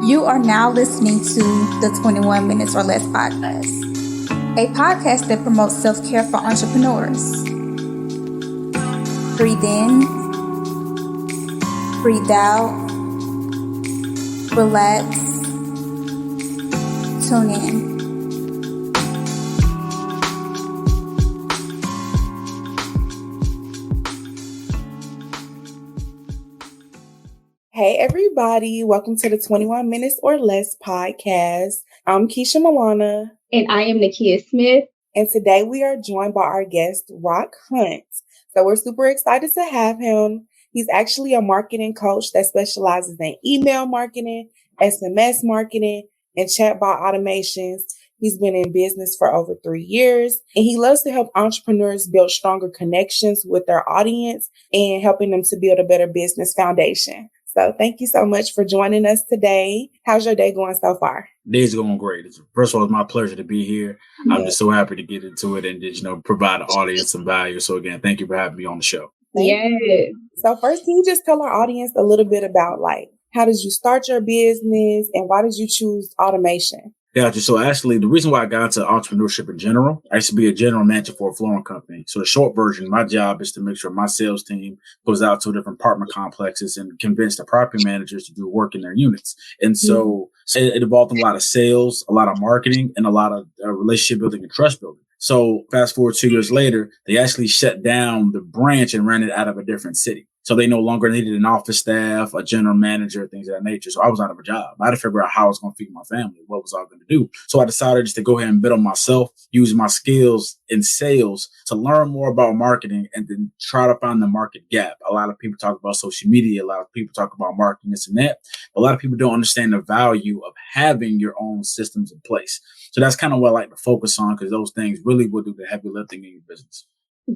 You are now listening to the 21 Minutes or Less podcast, a podcast that promotes self-care for entrepreneurs. Breathe in, breathe out, relax, tune in. Hey everybody, welcome to the 21 Minutes or Less podcast. I'm Keisha Milana. And I am Nakia Smith. And today we are joined by our guest, Rock Hunt. So we're super excited to have him. He's actually a marketing coach that specializes in email marketing, SMS marketing, and chatbot automations. He's been in business for over 3 years, and he loves to help entrepreneurs build stronger connections with their audience and helping them to build a better business foundation. So thank you so much for joining us today. How's your day going so far? Day's going great. First of all, it's my pleasure to be here. Yeah. I'm just so happy to get into it and just, provide the audience some value. So again, thank you for having me on the show. Yeah. So first, can you just tell our audience a little bit about how did you start your business and why did you choose automation? Gotcha. So actually, the reason why I got into entrepreneurship in general, I used to be a general manager for a flooring company. So the short version, my job is to make sure my sales team goes out to different apartment complexes and convince the property managers to do work in their units. And so it involved a lot of sales, a lot of marketing, and a lot of relationship building and trust building. So fast forward 2 years later, they actually shut down the branch and ran it out of a different city. So they no longer needed an office staff, a general manager, things of that nature. So I was out of a job. I had to figure out how I was going to feed my family. What was I going to do? So I decided just to go ahead and bet on myself, use my skills in sales to learn more about marketing and then try to find the market gap. A lot of people talk about social media. A lot of people talk about marketing, this and that. A lot of people don't understand the value of having your own systems in place. So that's kind of what I like to focus on because those things really will do the heavy lifting in your business.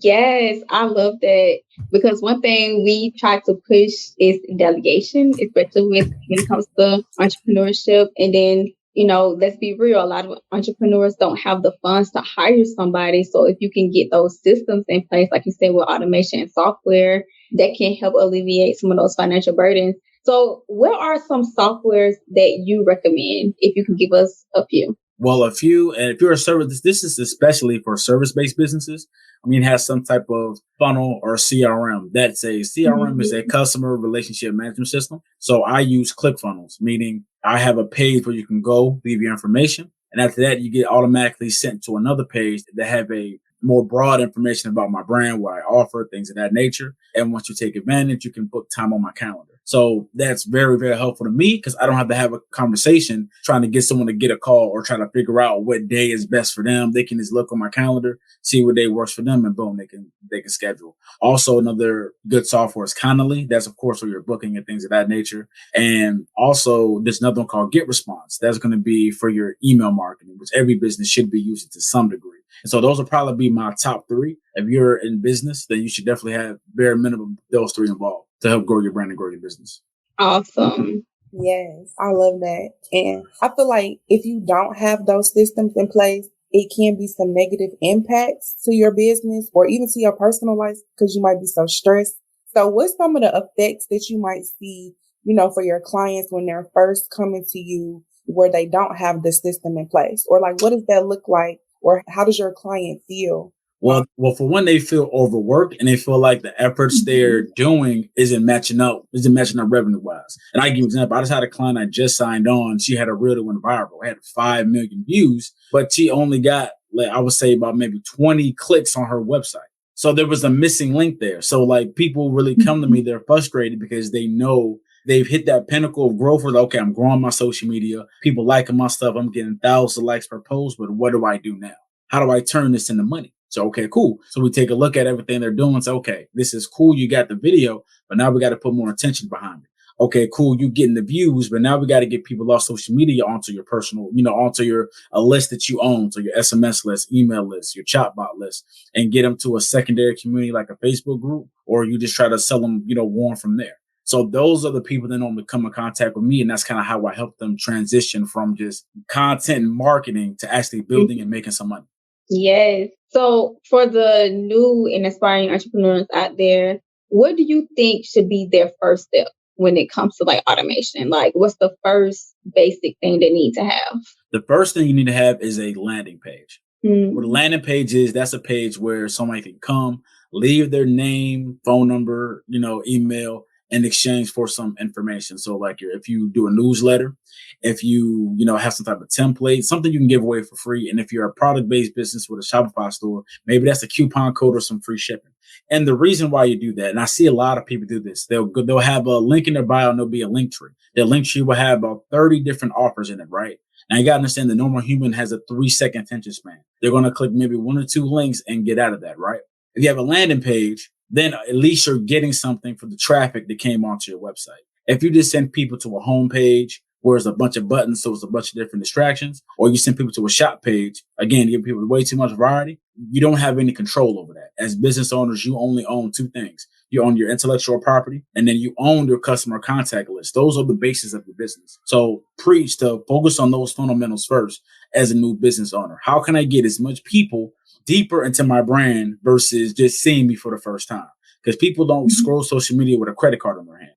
Yes, I love that because one thing we try to push is delegation, especially when it comes to entrepreneurship. And then, let's be real, a lot of entrepreneurs don't have the funds to hire somebody. So if you can get those systems in place, like you said, with automation and software, that can help alleviate some of those financial burdens. So what are some softwares that you recommend if you can give us a few? Well, a few, and if you're a service, this is especially for service-based businesses. It has some type of funnel or CRM. That's a CRM is a customer relationship management system. So I use ClickFunnels, meaning I have a page where you can go, leave your information. And after that, you get automatically sent to another page that have a more broad information about my brand, what I offer, things of that nature. And once you take advantage, you can book time on my calendar. So that's very, very helpful to me because I don't have to have a conversation trying to get someone to get a call or try to figure out what day is best for them. They can just look on my calendar, see what day works for them, and boom, they can schedule. Also, another good software is Connolly. That's, of course, where you're booking and things of that nature. And also, there's another one called GetResponse. That's going to be for your email marketing, which every business should be using to some degree. And so those will probably be my top three. If you're in business, then you should definitely have bare minimum those three involved to help grow your brand and grow your business. Awesome. Yes, I love that. And I feel like if you don't have those systems in place, it can be some negative impacts to your business or even to your personal life because you might be so stressed. So what's some of the effects that you might see, for your clients when they're first coming to you where they don't have the system in place? Or what does that look like? Or how does your client feel? Well, for one, they feel overworked and they feel like the efforts they're doing isn't matching up revenue wise. And I give you an example. I just had a client I just signed on. She had a reel that went viral. It had 5 million views, but she only got, I would say about maybe 20 clicks on her website. So there was a missing link there. So people really come to me, they're frustrated because they know they've hit that pinnacle of growth where, okay, I'm growing my social media. People liking my stuff. I'm getting thousands of likes per post, but what do I do now? How do I turn this into money? So, okay, cool. So we take a look at everything they're doing and say, okay, this is cool. You got the video, but now we got to put more attention behind it. Okay, cool. You getting the views, but now we got to get people off social media onto your personal, onto a list that you own. So your SMS list, email list, your chatbot list, and get them to a secondary community like a Facebook group, or you just try to sell them, warm from there. So those are the people that normally come in contact with me. And that's kind of how I help them transition from just content and marketing to actually building and making some money. Yes. So for the new and aspiring entrepreneurs out there, what do you think should be their first step? when it comes to like automation? Like, what's the first basic thing they need to have? The first thing you need to have is a landing page. Mm. What a landing page is, that's a page where somebody can come, leave their name, phone number, email, in exchange for some information. So like if you do a newsletter, if you, have some type of template, something you can give away for free. And if you're a product-based business with a Shopify store, maybe that's a coupon code or some free shipping. And the reason why you do that, and I see a lot of people do this, they'll have a link in their bio and there'll be a link tree. Their link tree will have about 30 different offers in it, right? Now you got to understand the normal human has a 3-second attention span. They're going to click maybe 1 or 2 links and get out of that, right? If you have a landing page, then at least you're getting something for the traffic that came onto your website. If you just send people to a home page where it's a bunch of buttons, so it's a bunch of different distractions, or you send people to a shop page, again, give people way too much variety, you don't have any control over that. As business owners, you only own 2 things. You own your intellectual property, and then you own your customer contact list. Those are the basis of your business. So preach to focus on those fundamentals first as a new business owner. How can I get as much people deeper into my brand versus just seeing me for the first time? Because people don't scroll social media with a credit card in their hands.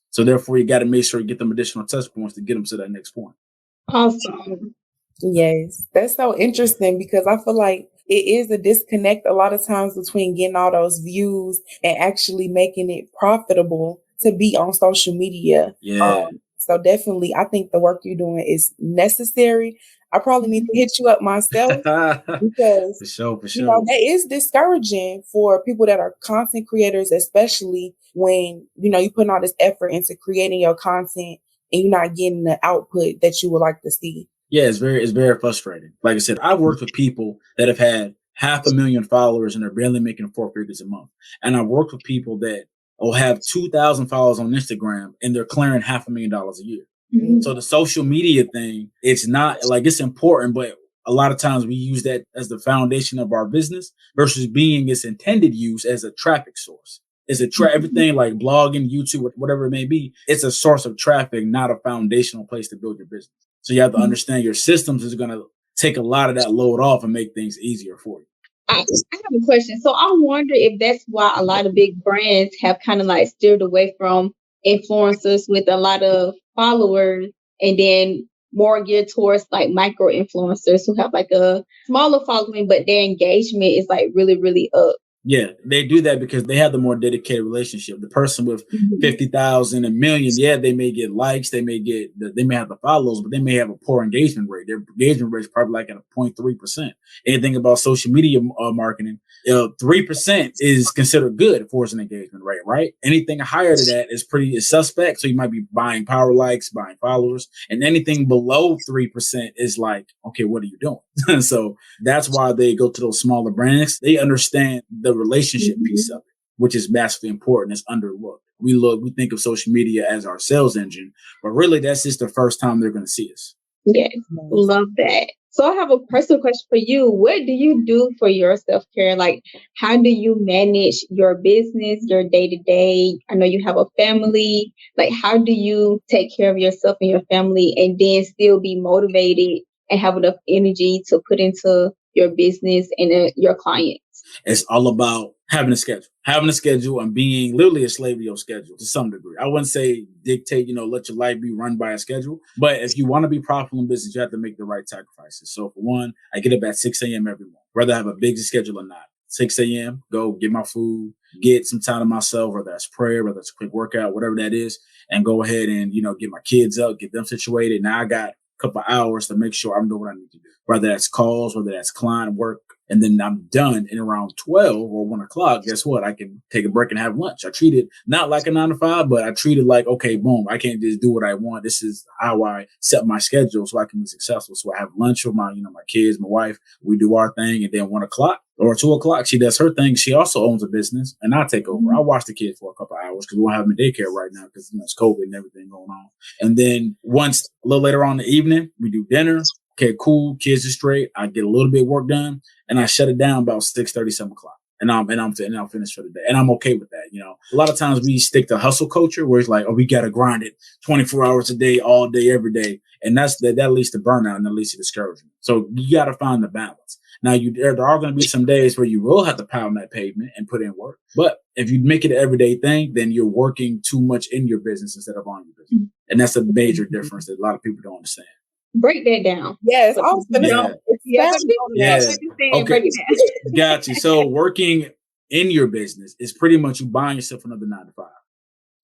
So therefore, you got to make sure you get them additional touch points to get them to that next point. Awesome. Yes, that's so interesting because I feel like it is a disconnect a lot of times between getting all those views and actually making it profitable to be on social media. Yeah. So definitely, I think the work you're doing is necessary. I probably need to hit you up myself because for sure. that is discouraging for people that are content creators, especially when, you're putting all this effort into creating your content and you're not getting the output that you would like to see. Yeah, it's very frustrating. Like I said, I've worked with people that have had 500,000 followers and they're barely making 4 figures a month. And I've worked with people that will have 2,000 followers on Instagram and they're clearing $500,000 a year. Mm-hmm. So the social media thing, it's not like it's important, but a lot of times we use that as the foundation of our business versus being its intended use as a traffic source. It's everything like blogging, YouTube, whatever it may be. It's a source of traffic, not a foundational place to build your business. So you have to understand your systems is going to take a lot of that load off and make things easier for you. I have a question. So I wonder if that's why a lot of big brands have kind of like steered away from influencers with a lot of followers and then more geared towards like micro influencers who have like a smaller following, but their engagement is like really, really up. Yeah, they do that because they have the more dedicated relationship. The person with 50,000, a million, yeah, they may get likes, they may have the follows, but they may have a poor engagement rate. Their engagement rate is probably like at a 0.3%. Anything about social media marketing, 3% is considered good for an engagement rate, right? Anything higher than that is suspect. So you might be buying power likes, buying followers, and anything below 3% is like, okay, what are you doing? So that's why they go to those smaller brands. They understand the relationship piece of it, which is massively important. It's underlooked. We think of social media as our sales engine, but really that's just the first time they're going to see us. Yes, love that. So I have a personal question for you. What do you do for your self-care? Like, how do you manage your business, your day-to-day? I know you have a family. Like, how do you take care of yourself and your family and then still be motivated and have enough energy to put into your business and your clients? It's all about having a schedule and being literally a slave to your schedule to some degree. I wouldn't say dictate, let your life be run by a schedule. But if you want to be profitable in business, you have to make the right sacrifices. So for one, I get up at 6 a.m. every morning, whether I have a busy schedule or not. 6 a.m., go get my food, get some time to myself, whether that's prayer, whether it's a quick workout, whatever that is, and go ahead and, get my kids up, get them situated. Now I got a couple of hours to make sure I'm doing what I need to do, whether that's calls, whether that's client work. And then I'm done in around 12 or 1 o'clock. Guess what? I can take a break and have lunch. I treat it not like a 9 to 5, but I treat it like, okay, boom, I can't just do what I want. This is how I set my schedule so I can be successful. So I have lunch with my kids, my wife. We do our thing. And then 1 o'clock or 2 o'clock, she does her thing. She also owns a business and I take over. I watch the kids for a couple of hours because we don't have them in daycare right now because it's COVID and everything going on. And then once a little later on in the evening, we do dinner. Okay, cool. Kids are straight. I get a little bit of work done and I shut it down about 6:30, 7 o'clock. And I'm finished for the day. And I'm okay with that. A lot of times we stick to hustle culture where it's like, oh, we got to grind it 24 hours a day, all day, every day. And that leads to burnout and that leads to discouragement. So you got to find the balance. Now, there are going to be some days where you will have to pound that pavement and put in work. But if you make it an everyday thing, then you're working too much in your business instead of on your business. And that's a major difference that a lot of people don't understand. Break that down. Yes, I was going to Okay. Got you. So working in your business is pretty much you buying yourself another 9 to 5.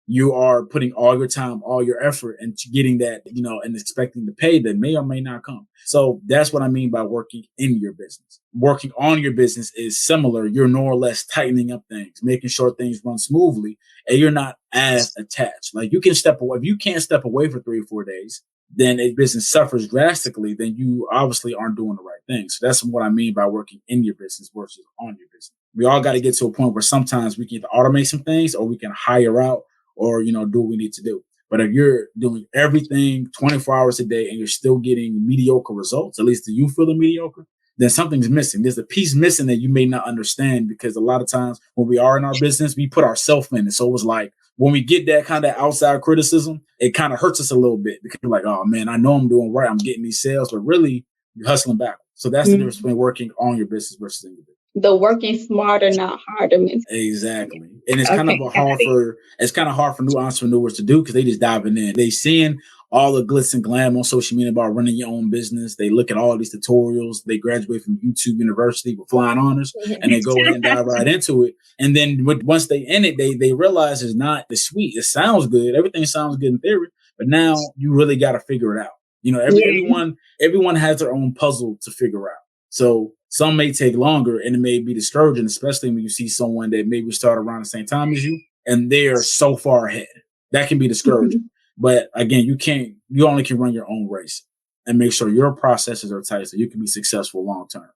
You are putting all your time, all your effort into getting that, and expecting the pay that may or may not come. So that's what I mean by working in your business. Working on your business is similar. You're more or less tightening up things, making sure things run smoothly, and you're not as attached. Like you can step away. If you can't step away for 3 or 4 days, then a business suffers drastically, then you obviously aren't doing the right thing. So that's what I mean by working in your business versus on your business. We all got to get to a point where sometimes we can either automate some things or we can hire out or, do what we need to do. But if you're doing everything 24 hours a day and you're still getting mediocre results, at least do you feel mediocre, then something's missing. There's a piece missing that you may not understand, because a lot of times when we are in our business, we put ourselves in it. So it's like when we get that kind of outside criticism, it kind of hurts us a little bit, because we're like, oh man, I know I'm doing right. I'm getting these sales, but really you're hustling back. So that's the difference between working on your business versus in your business. The working smarter, not harder. Exactly. And it's kind of hard for new entrepreneurs to do, because they just diving in. They seeing all the glitz and glam on social media about running your own business. They look at all these tutorials. They graduate from YouTube University with flying honors, and they go ahead and dive right into it. And then once they in it, they realize it's not the sweet. It sounds good. Everything sounds good in theory, but now you really got to figure it out. Everyone has their own puzzle to figure out. So some may take longer, and it may be discouraging, especially when you see someone that maybe started around the same time as you and they're so far ahead. That can be discouraging. But again, you only can run your own race and make sure your processes are tight so you can be successful long term.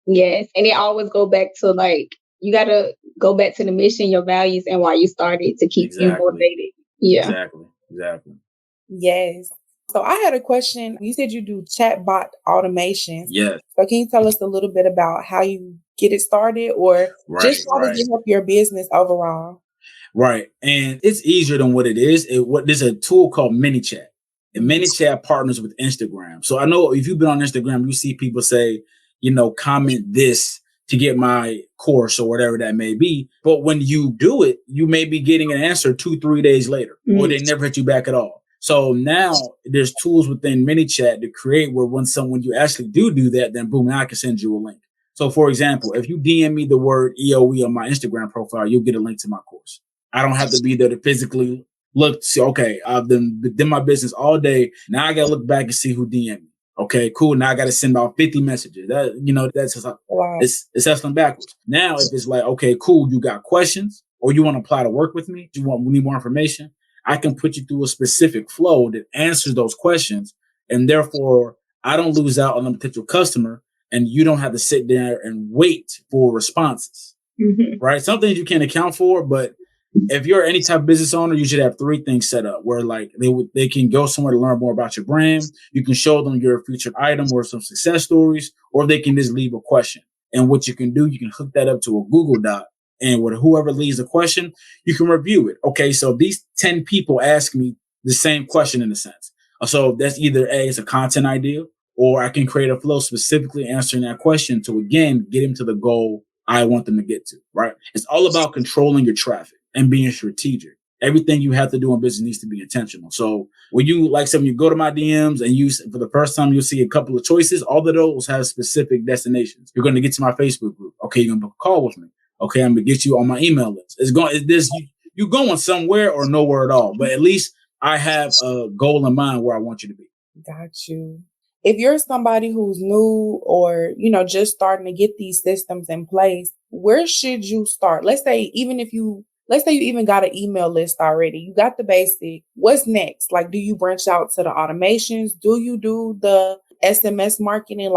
Yes. And it always go back to you got to go back to the mission, your values, and why you started to keep you motivated. Yeah. Exactly. Yes. So I had a question. You said you do chatbot automations. Yes. So can you tell us a little bit about how you get it started, or just how does it help your business overall? Right. And it's easier than what it is. There's a tool called ManyChat. And ManyChat partners with Instagram. So I know if you've been on Instagram, you see people say, comment this to get my course or whatever that may be. But when you do it, you may be getting an answer 2-3 days later, or they never hit you back at all. So now there's tools within ManyChat to create where when you actually do that, then boom, now I can send you a link. So for example, if you DM me the word EOE on my Instagram profile, you'll get a link to my course. I don't have to be there to physically look to see, okay, I've done my business all day. Now I got to look back and see who DM'd me. Okay, cool. Now I got to send out 50 messages. That's just, it's hustling backwards. Now, if it's like, okay, cool, you got questions or you want to apply to work with me, we need more information, I can put you through a specific flow that answers those questions. And therefore, I don't lose out on a potential customer, and you don't have to sit there and wait for responses, right? Some things you can't account for, but if you're any type of business owner, you should have 3 things set up where they can go somewhere to learn more about your brand. You can show them your featured item or some success stories, or they can just leave a question. And what you can do, you can hook that up to a Google Doc, and with whoever leaves the question, you can review it. Okay, so these 10 people ask me the same question in a sense. So that's either it's a content idea, or I can create a flow specifically answering that question to, again, get them to the goal I want them to get to, right? It's all about controlling your traffic and being strategic. Everything you have to do in business needs to be intentional. So when you you go to my DMs and for the first time, you'll see a couple of choices. All of those have specific destinations. You're going to get to my Facebook group. Okay, you're going to book a call with me. Okay, I'm going to get you on my email list. You going somewhere or nowhere at all. But at least I have a goal in mind where I want you to be. Got you. If you're somebody who's new or, just starting to get these systems in place, where should you start? Let's say you even got an email list already. You got the basic. What's next? Do you branch out to the automations? Do you do the SMS marketing?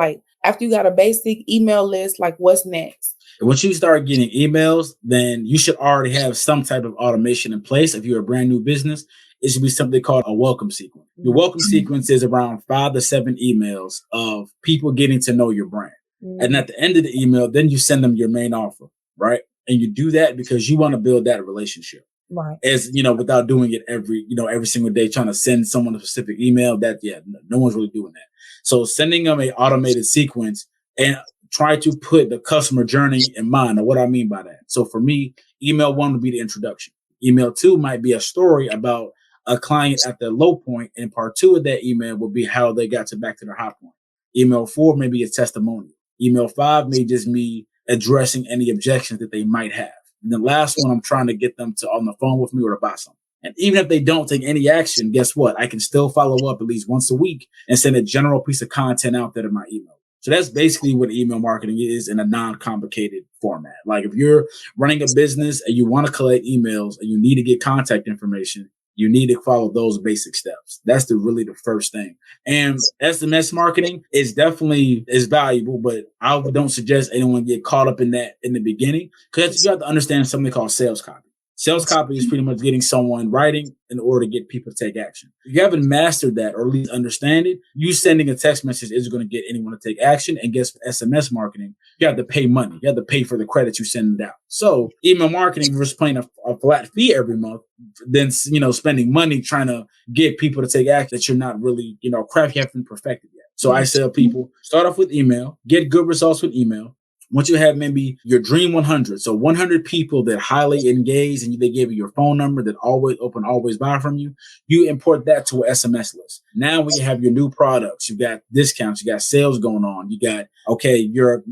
After you got a basic email list, what's next? Once you start getting emails, then you should already have some type of automation in place. If you're a brand new business, it should be something called a welcome sequence. Your welcome sequence is around 5 to 7 emails of people getting to know your brand. And at the end of the email, then you send them your main offer, right? And you do that because you want to build that relationship. Right. As without doing it every single day, trying to send someone a specific email, no one's really doing that. So sending them an automated sequence, and try to put the customer journey in mind. Now, what do I mean by that? So for me, email 1 would be the introduction. Email 2 might be a story about a client at their low point, and part 2 of that email will be how they got back to their high point. Email 4 may be a testimonial. Email 5 may just be addressing any objections that they might have. And the last one, I'm trying to get them to on the phone with me or to buy something. And even if they don't take any action, guess what? I can still follow up at least once a week and send a general piece of content out there in my email. So that's basically what email marketing is in a non-complicated format. Like if you're running a business and you want to collect emails and you need to get contact information, you need to follow those basic steps. That's really the first thing. And SMS marketing is definitely valuable, but I don't suggest anyone get caught up in that in the beginning, because you have to understand something called sales copy. Sales copy is pretty much getting someone writing in order to get people to take action. If you haven't mastered that or at least understand it, you sending a text message isn't going to get anyone to take action. And guess what? SMS marketing, you have to pay money. You have to pay for the credits you send it out. So email marketing versus paying a flat fee every month, then, spending money trying to get people to take action that you're not really, craft you haven't perfected yet. So I tell people, start off with email, get good results with email. Once you have maybe your dream 100, so 100 people that highly engage and they give you your phone number that always open, always buy from you, you import that to an SMS list. Now when you have your new products, you got discounts, you got sales going on, you got,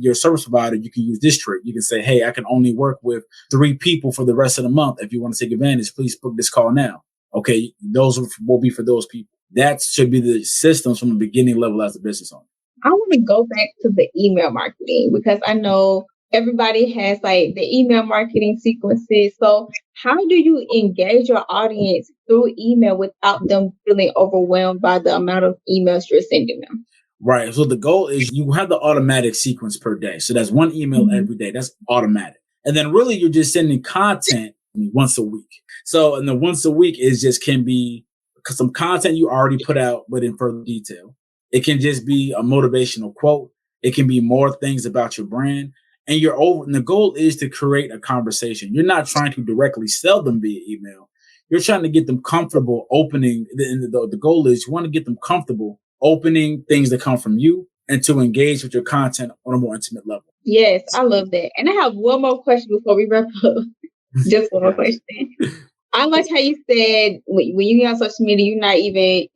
your service provider, you can use this trick. You can say, hey, I can only work with 3 people for the rest of the month. If you want to take advantage, please book this call now. Okay, those will be for those people. That should be the systems from the beginning level as a business owner. I want to go back to the email marketing because I know everybody has like the email marketing sequences. So how do you engage your audience through email without them feeling overwhelmed by the amount of emails you're sending them? Right. So the goal is you have the automatic sequence per day. So that's 1 email every day. That's automatic. And then really you're just sending content once a week. So, and the once a week can be some content you already put out, but in further detail. It can just be a motivational quote. It can be more things about your brand. And and the goal is to create a conversation. You're not trying to directly sell them via email. You're trying to get them comfortable opening. The goal is you want to get them comfortable opening things that come from you and to engage with your content on a more intimate level. Yes, I love that. And I have one more question before we wrap up. Just one more question. I like how you said when you get on social media, you're not even,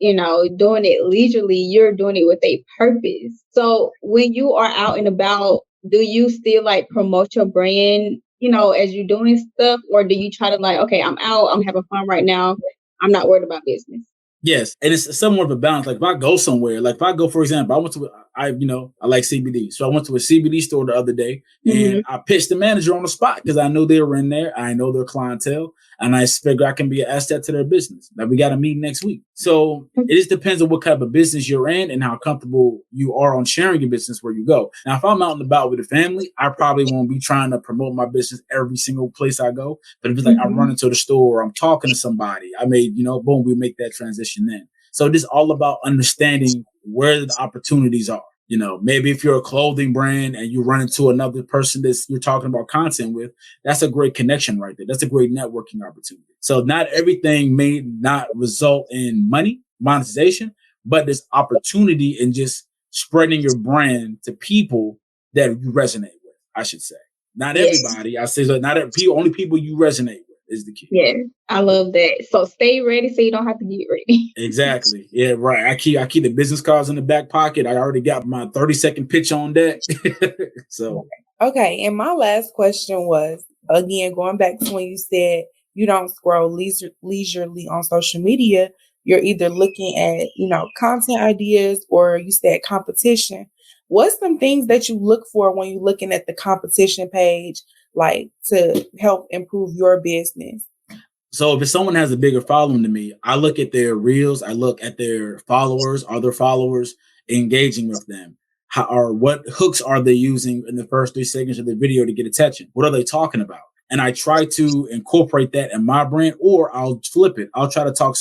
doing it leisurely. You're doing it with a purpose. So when you are out and about, do you still like promote your brand, as you're doing stuff? Or do you try to okay, I'm out, I'm having fun right now, I'm not worried about business? Yes. And it's somewhat of a balance. Like if I go somewhere, like if I go, for example, I like CBD. So I went to a CBD store the other day and I pitched the manager on the spot because I know they were in there. I know their clientele and I figure I can be an asset to their business. Like we got a meeting next week. So it just depends on what type of business you're in and how comfortable you are on sharing your business where you go. Now, if I'm out and about with a family, I probably won't be trying to promote my business every single place I go. But if it's like I run into the store or I'm talking to somebody, I may, boom, we make that transition then. So this is all about understanding where the opportunities are. Maybe if you're a clothing brand and you run into another person that you're talking about content with, that's a great connection right there. That's a great networking opportunity. So not everything may not result in monetization, but there's opportunity in just spreading your brand to people that you resonate with, I should say. Not everybody. I say so. Only people you resonate with is the key. Yeah, I love that. So stay ready so you don't have to get ready. Exactly. Yeah, right. I keep the business cards in the back pocket. I already got my 30-second pitch on deck. So okay. And my last question was, again, going back to when you said you don't scroll leisurely on social media, you're either looking at, content ideas or you said competition. What's some things that you look for when you're looking at the competition page, like to help improve your business? So if someone has a bigger following than me, I look at their reels. I look at their followers. Are their followers engaging with them? What hooks are they using in the first 3 seconds of the video to get attention? What are they talking about? And I try to incorporate that in my brand, or I'll flip it. I'll try to talk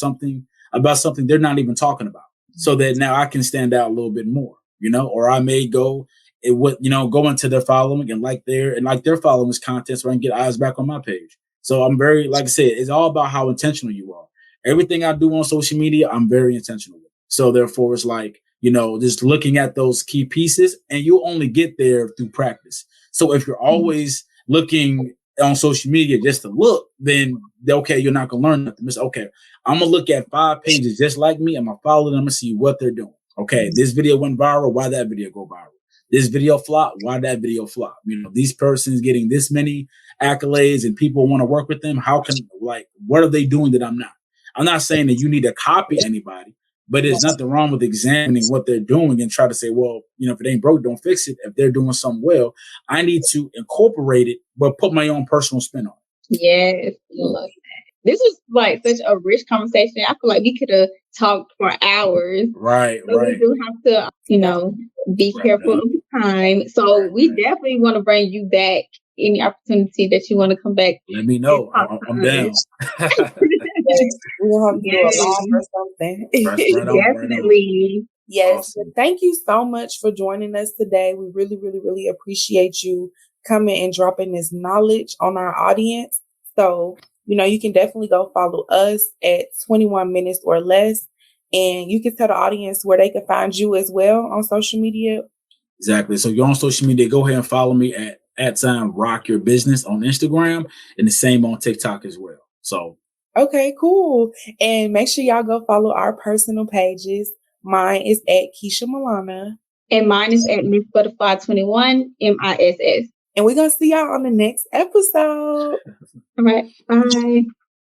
about something they're not even talking about, so that now I can stand out a little bit more, or I may go into their following and like their followers content so I can get eyes back on my page. So I'm very, like I said, it's all about how intentional you are. Everything I do on social media, I'm very intentional with. So therefore it's like, just looking at those key pieces, and you'll only get there through practice. So if you're always looking on social media just to look, then okay, you're not gonna learn nothing. It's okay, I'm gonna look at 5 pages just like me. I'm gonna follow them. I'm gonna see what they're doing. Okay, this video went viral. Why that video go viral? This video flop. Why that video flop? These persons getting this many accolades and people want to work with them. How can, what are they doing that I'm not? I'm not saying that you need to copy anybody, but there's nothing wrong with examining what they're doing and try to say, well, if it ain't broke, don't fix it. If they're doing something well, I need to incorporate it, but put my own personal spin on it. Yes. This was like such a rich conversation. I feel like we could have talked for hours. Right. We do have to, be careful of time. So we definitely want to bring you back any opportunity that you want to come back. Let me know. I'm down. We'll have to do a live or something. Definitely. Yes. Awesome. Thank you so much for joining us today. We really, really, really appreciate you coming and dropping this knowledge on our audience. So, you can definitely go follow us at 21 minutes or less. And you can tell the audience where they can find you as well on social media. Exactly. So you're on social media, go ahead and follow me at Rock Your Business on Instagram, and the same on TikTok as well. So okay, cool. And make sure y'all go follow our personal pages. Mine is at Keisha Milana. And mine is at Miss Butterfly 21 MISS. And we're gonna see y'all on the next episode. All right. Bye.